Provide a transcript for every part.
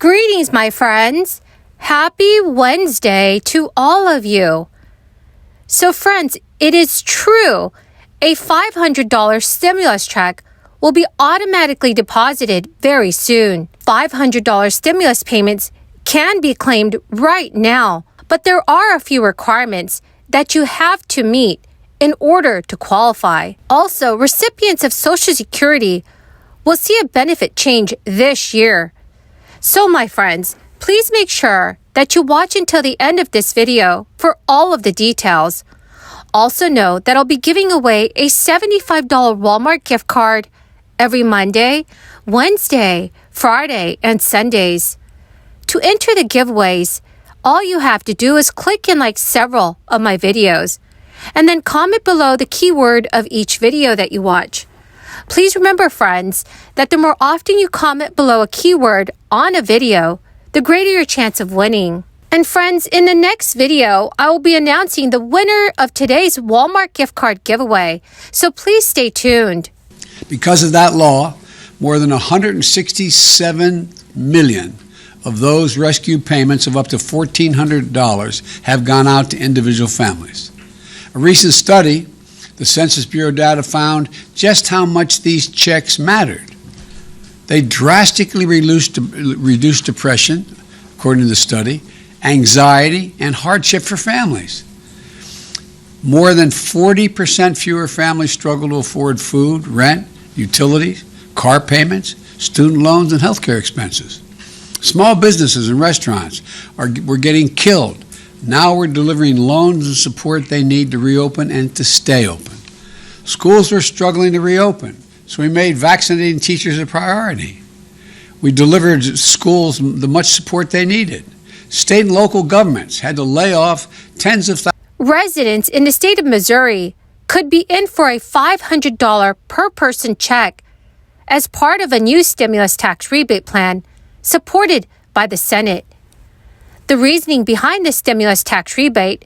Greetings, my friends. Happy Wednesday to all of you. So, friends, it is true. A $500 stimulus check will be automatically deposited very soon. $500 stimulus payments can be claimed right now, but there are a few requirements that you have to meet in order to qualify. Also, recipients of Social Security will see a benefit change this year. So, my friends, please make sure that you watch until the end of this video for all of the details. Also know that I'll be giving away a $75 Walmart gift card every Monday, Wednesday, Friday, and Sundays. To enter the giveaways, all you have to do is click and like several of my videos, and then comment below the keyword of each video that you watch. Please remember, friends, that the more often you comment below a keyword on a video, the greater your chance of winning. And friends, in the next video, I will be announcing the winner of today's Walmart gift card giveaway, so please stay tuned. Because of that law, more than 167 million of those rescue payments of up to $1,400 have gone out to individual families. A recent study, the Census Bureau data, found just how much these checks mattered. They drastically reduced depression, according to the study, anxiety, and hardship for families. More than 40% fewer families struggle to afford food, rent, utilities, car payments, student loans, and healthcare expenses. Small businesses and restaurants were getting killed. Now we're delivering loans and support they need to reopen and to stay open. Schools were struggling to reopen, so we made vaccinating teachers a priority. We delivered schools the much support they needed. State and local governments had to lay off tens of thousands. Residents in the state of Missouri could be in for a $500 per person check as part of a new stimulus tax rebate plan supported by the Senate. The reasoning behind the stimulus tax rebate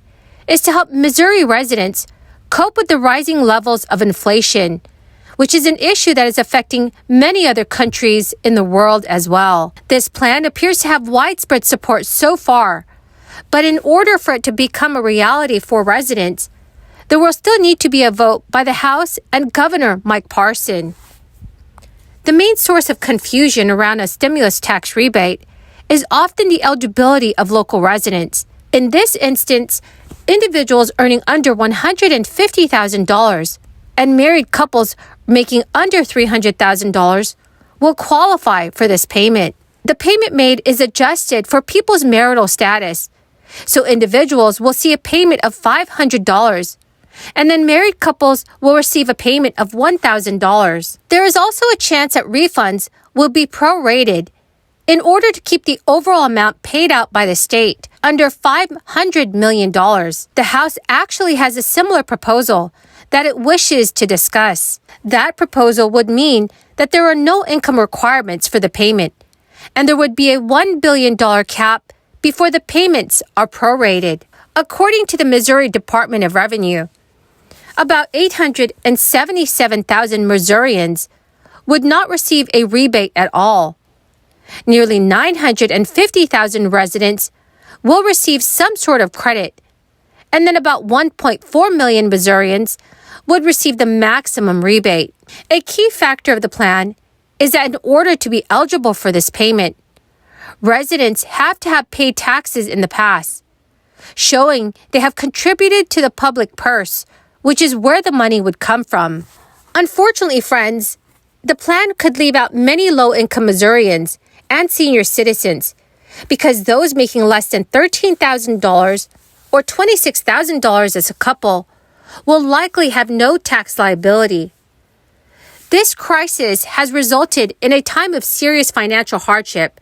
is to help Missouri residents cope with the rising levels of inflation, which is an issue that is affecting many other countries in the world as well. This plan appears to have widespread support so far, but in order for it to become a reality for residents, there will still need to be a vote by the House and Governor Mike Parson. The main source of confusion around a stimulus tax rebate is often the eligibility of local residents. In this instance, individuals earning under $150,000 and married couples making under $300,000 will qualify for this payment. The payment made is adjusted for people's marital status, so individuals will see a payment of $500, and then married couples will receive a payment of $1,000. There is also a chance that refunds will be prorated in order to keep the overall amount paid out by the state under $500 million. The House actually has a similar proposal that it wishes to discuss. That proposal would mean that there are no income requirements for the payment, and there would be a $1 billion cap before the payments are prorated. According to the Missouri Department of Revenue, about 877,000 Missourians would not receive a rebate at all. Nearly 950,000 residents will receive some sort of credit, and then about 1.4 million Missourians would receive the maximum rebate. A key factor of the plan is that in order to be eligible for this payment, residents have to have paid taxes in the past, showing they have contributed to the public purse, which is where the money would come from. Unfortunately, friends, the plan could leave out many low-income Missourians and senior citizens, because those making less than $13,000 or $26,000 as a couple will likely have no tax liability. This crisis has resulted in a time of serious financial hardship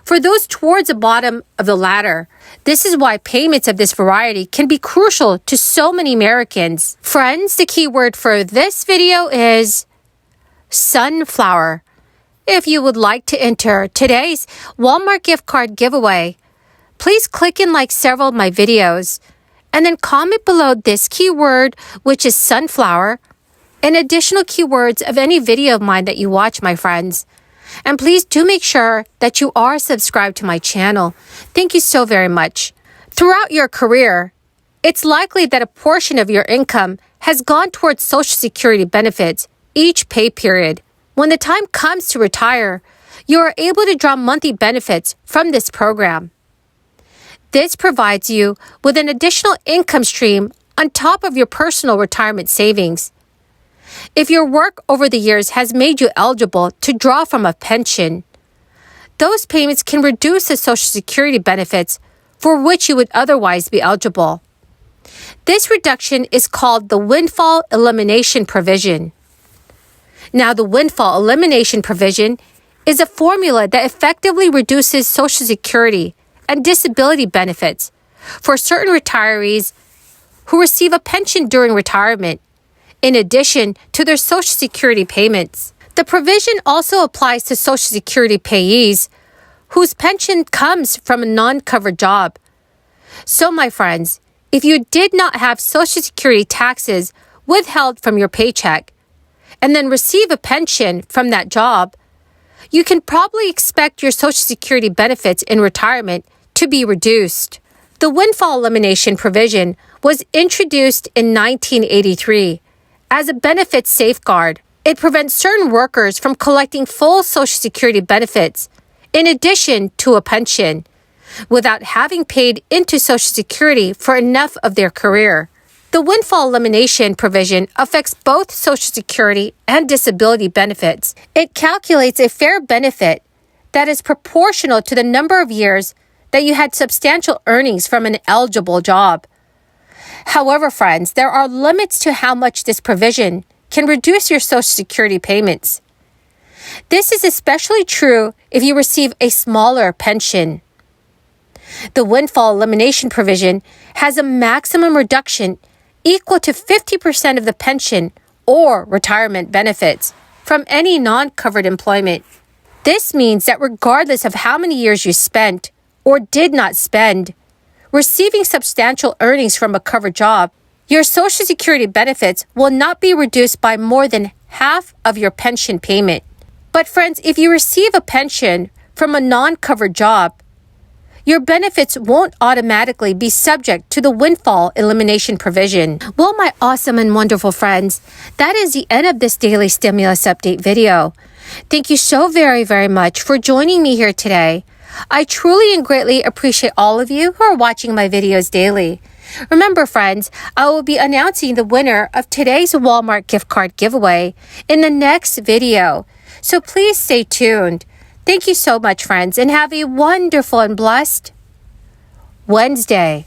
for those towards the bottom of the ladder. This is why payments of this variety can be crucial to so many Americans. Friends, the key word for this video is sunflower. If you would like to enter today's Walmart gift card giveaway, please click and like several of my videos, and then comment below this keyword, which is sunflower, and additional keywords of any video of mine that you watch, my friends. And please do make sure that you are subscribed to my channel. Thank you so very much. Throughout your career, it's likely that a portion of your income has gone towards Social Security benefits each pay period. When the time comes to retire, you are able to draw monthly benefits from this program. This provides you with an additional income stream on top of your personal retirement savings. If your work over the years has made you eligible to draw from a pension, those payments can reduce the Social Security benefits for which you would otherwise be eligible. This reduction is called the windfall elimination provision. Now, the windfall elimination provision is a formula that effectively reduces Social Security and disability benefits for certain retirees who receive a pension during retirement, in addition to their Social Security payments. The provision also applies to Social Security payees whose pension comes from a non-covered job. So, my friends, if you did not have Social Security taxes withheld from your paycheck and then receive a pension from that job, you can probably expect your Social Security benefits in retirement to be reduced. The windfall elimination provision was introduced in 1983 as a benefit safeguard. It prevents certain workers from collecting full Social Security benefits in addition to a pension without having paid into Social Security for enough of their career. The windfall elimination provision affects both Social Security and disability benefits. It calculates a fair benefit that is proportional to the number of years that you had substantial earnings from an eligible job. However, friends, there are limits to how much this provision can reduce your Social Security payments. This is especially true if you receive a smaller pension. The windfall elimination provision has a maximum reduction equal to 50% of the pension or retirement benefits from any non-covered employment. This means that regardless of how many years you spent or did not spend receiving substantial earnings from a covered job, your Social Security benefits will not be reduced by more than half of your pension payment. But friends, if you receive a pension from a non-covered job, your benefits won't automatically be subject to the windfall elimination provision. Well, my awesome and wonderful friends, that is the end of this daily stimulus update video. Thank you so very, very much for joining me here today. I truly and greatly appreciate all of you who are watching my videos daily. Remember, friends, I will be announcing the winner of today's Walmart gift card giveaway in the next video. So please stay tuned. Thank you so much, friends, and have a wonderful and blessed Wednesday.